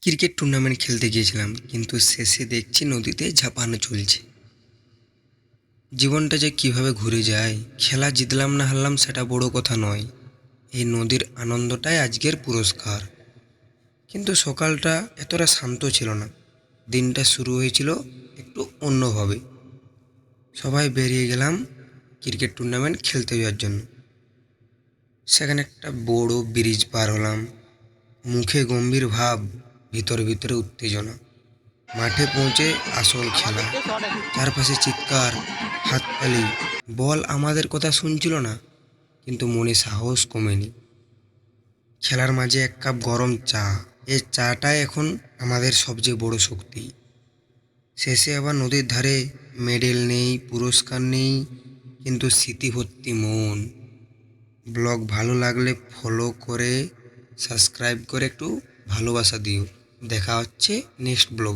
Cricket tournament খেলতে গিয়েছিলাম, কিন্তু শেষে দেখছি নদীতে ঝাঁপানো চলছে। জীবনটা যে কিভাবে ঘুরে যায়। খেলা জিতলাম না হারলাম সেটা বড় কথা নয়, এই নদীর আনন্দটাই আজকের পুরস্কার। কিন্তু সকালটা এতটা শান্ত ছিল না। দিনটা শুরু হয়েছিল একটু অন্যভাবে। সবাই বেরিয়ে গেলাম ক্রিকেট টুর্নামেন্ট খেলতে যাওয়ার জন্য। সেখানে একটা বড় ব্রিজ পার হলাম, মুখে গম্ভীর ভাব, ভিতরে ভিতরে উত্তেজনা। মাঠে পৌঁছে আসল খেলা, চারপাশে চিৎকার, হাততালি। বল আমাদের কথা শুনছিল না, কিন্তু মনে সাহস কমেনি। খেলার মাঝে এক কাপ গরম চা, এই চাটাই এখন আমাদের সবচেয়ে বড় শক্তি। শেষে আবার নদীর ধারে, মেডেল নেই, পুরস্কার নেই, কিন্তু স্মৃতি ভর্তি মন। ব্লগ ভালো লাগলে ফলো করে, সাবস্ক্রাইব করে একটু ভালোবাসা দিও। দেখা হচ্ছে নেক্সট ব্লগ।